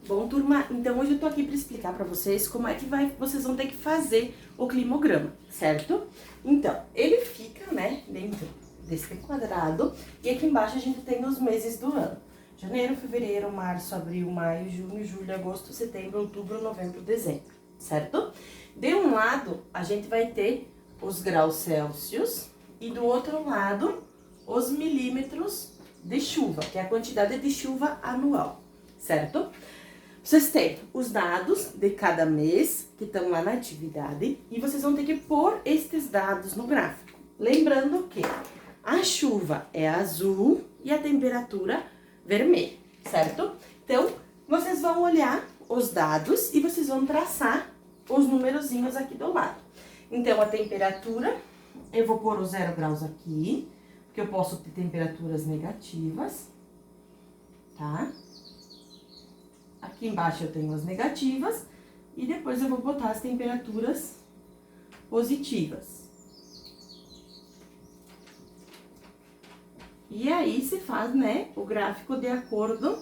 Bom, turma, então hoje eu tô aqui para explicar para vocês como é que vocês vão ter que fazer o climograma, certo? Então, ele fica, né, dentro desse quadrado e aqui embaixo a gente tem os meses do ano. Janeiro, fevereiro, março, abril, maio, junho, julho, agosto, setembro, outubro, novembro, dezembro, certo? De um lado, a gente vai ter os graus Celsius e do outro lado, os milímetros de chuva, que é a quantidade de chuva anual, certo? Vocês têm os dados de cada mês, que estão lá na atividade, e vocês vão ter que pôr estes dados no gráfico. Lembrando que a chuva é azul e a temperatura vermelha, certo? Então, vocês vão olhar os dados e vocês vão traçar os numerozinhos aqui do lado. Então, a temperatura, eu vou pôr os 0 graus aqui, porque eu posso ter temperaturas negativas, tá? Aqui embaixo eu tenho as negativas e depois eu vou botar as temperaturas positivas. E aí se faz, né, o gráfico de acordo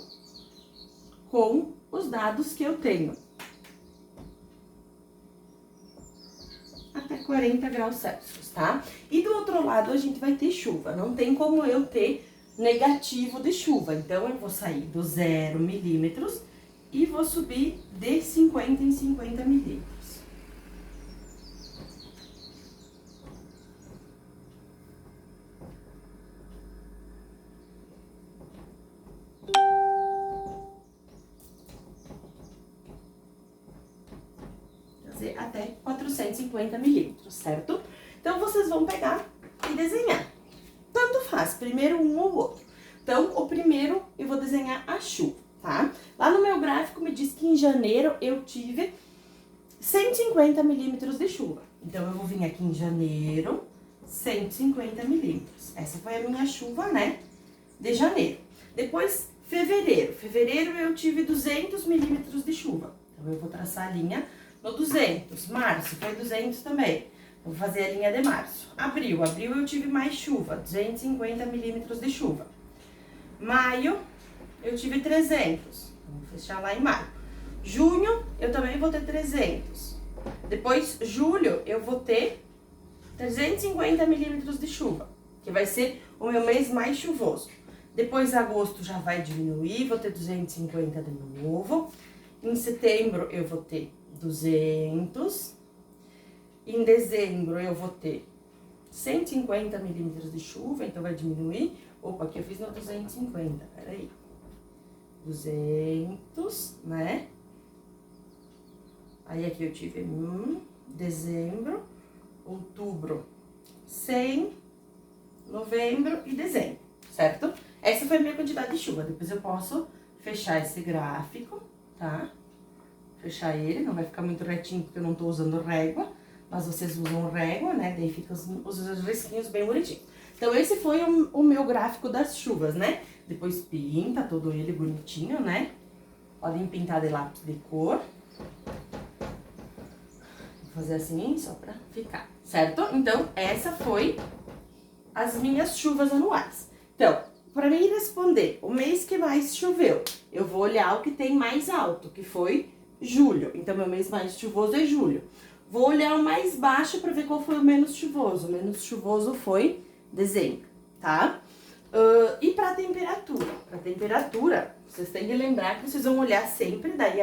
com os dados que eu tenho. Até 40 graus Celsius, tá? E do outro lado a gente vai ter chuva, não tem como eu ter negativo de chuva. Então, eu vou sair do 0 milímetros e vou subir de 50 em 50 milímetros. Fazer até 450 milímetros, certo? Então, vocês vão pegar e desenhar. Tanto faz, primeiro um ou outro. Então, o primeiro eu vou desenhar a chuva, tá? Lá no meu gráfico me diz que em janeiro eu tive 150 milímetros de chuva. Então, eu vou vir aqui em janeiro, 150 milímetros. Essa foi a minha chuva, né, de janeiro. Depois, fevereiro. Fevereiro eu tive 200 milímetros de chuva. Então, eu vou traçar a linha no 200. Março foi 200 também. Vou fazer a linha de março. Abril eu tive mais chuva, 250 milímetros de chuva. Maio, eu tive 300. Vamos fechar lá em maio. Junho, eu também vou ter 300. Depois, julho, eu vou ter 350 milímetros de chuva, que vai ser o meu mês mais chuvoso. Depois, agosto já vai diminuir, vou ter 250 de novo. Em setembro, eu vou ter 200. Em dezembro, eu vou ter 150 milímetros de chuva, então vai diminuir. Opa, aqui eu fiz no 250, peraí. 200, né? Aí aqui eu tive dezembro, outubro, 100, novembro e dezembro, certo? Essa foi a minha quantidade de chuva. Depois eu posso fechar esse gráfico, tá? Fechar ele, não vai ficar muito retinho porque eu não tô usando régua, mas vocês usam régua, né? Daí fica os risquinhos bem bonitinhos. Então, esse foi o meu gráfico das chuvas, né? Depois pinta todo ele bonitinho, né? Podem pintar de lápis de cor. Vou fazer assim, só pra ficar, certo? Então, essa foi as minhas chuvas anuais. Então, para mim responder o mês que mais choveu, eu vou olhar o que tem mais alto, que foi julho. Então, meu mês mais chuvoso é julho. Vou olhar o mais baixo para ver qual foi o menos chuvoso. O menos chuvoso foi dezembro, tá? E para temperatura? Para temperatura, vocês têm que lembrar que vocês vão olhar sempre, daí,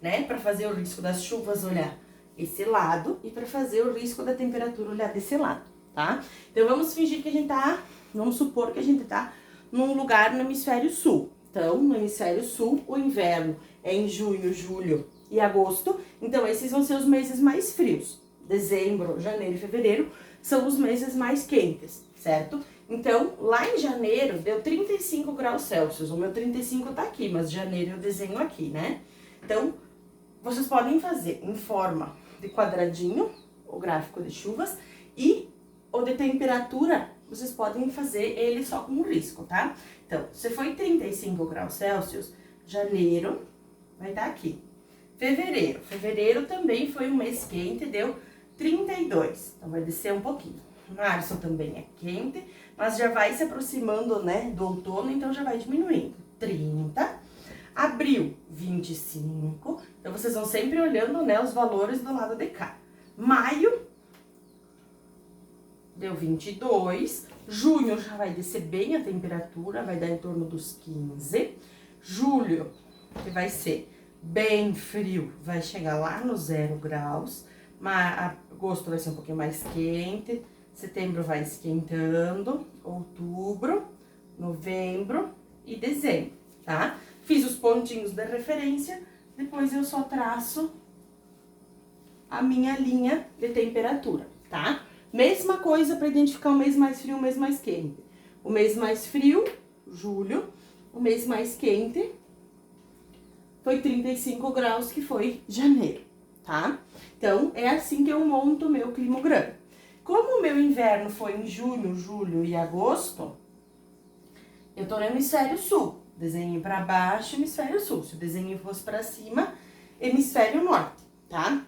né? Para fazer o risco das chuvas, olhar esse lado. E para fazer o risco da temperatura, olhar desse lado, tá? Então, vamos fingir que a gente tá... Vamos supor que a gente tá num lugar no hemisfério sul. Então, no hemisfério sul, o inverno é em junho, julho e agosto. Então, esses vão ser os meses mais frios. Dezembro, janeiro e fevereiro são os meses mais quentes, certo? Então, lá em janeiro, deu 35 graus Celsius. O meu 35 tá aqui, mas janeiro eu desenho aqui, né? Então, vocês podem fazer em forma de quadradinho, o gráfico de chuvas, e o de temperatura, vocês podem fazer ele só com risco, tá? Então, se foi 35 graus Celsius, janeiro vai estar aqui. Fevereiro também foi um mês quente, deu 32, então vai descer um pouquinho. Março também é quente, mas já vai se aproximando, né, do outono, então já vai diminuindo. 30. Abril, 25. Então, vocês vão sempre olhando, né, os valores do lado de cá. Maio, deu 22. Junho já vai descer bem a temperatura, vai dar em torno dos 15. Julho, que vai ser bem frio, vai chegar lá nos 0 graus. Agosto vai ser um pouquinho mais quente. Setembro vai esquentando. Outubro, novembro e dezembro, tá? Fiz os pontinhos de referência, depois eu só traço a minha linha de temperatura, tá? Mesma coisa para identificar o mês mais frio e o mês mais quente. O mês mais frio, julho, o mês mais quente foi 35 graus, que foi janeiro, tá? Então, é assim que eu monto o meu climograma. Como o meu inverno foi em junho, julho e agosto, eu tô no hemisfério sul. Desenho para baixo, hemisfério sul. Se o desenho fosse para cima, hemisfério norte, tá?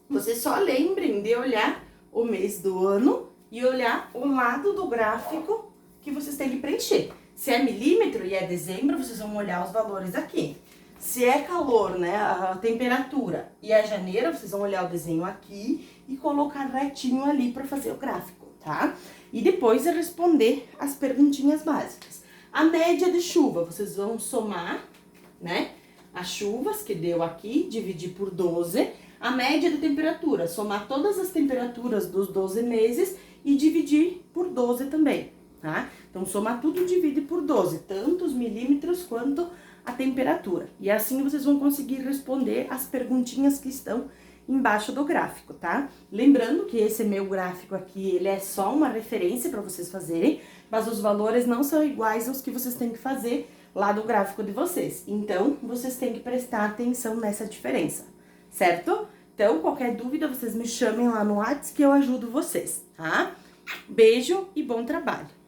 Vocês só lembrem de olhar o mês do ano e olhar o lado do gráfico que vocês têm que preencher. Se é milímetro e é dezembro, vocês vão olhar os valores aqui. Se é calor, né, a temperatura, e é janeiro, vocês vão olhar o desenho aqui e colocar retinho ali para fazer o gráfico, tá? E depois é responder as perguntinhas básicas. A média de chuva, vocês vão somar, né, as chuvas que deu aqui, dividir por 12. A média de temperatura, somar todas as temperaturas dos 12 meses e dividir por 12 também, tá? Então, somar tudo, divide por 12, tanto os milímetros quanto a temperatura. E assim vocês vão conseguir responder as perguntinhas que estão embaixo do gráfico, tá? Lembrando que esse meu gráfico aqui, ele é só uma referência para vocês fazerem, mas os valores não são iguais aos que vocês têm que fazer lá do gráfico de vocês. Então, vocês têm que prestar atenção nessa diferença, certo? Então, qualquer dúvida, vocês me chamem lá no WhatsApp que eu ajudo vocês, tá? Beijo e bom trabalho!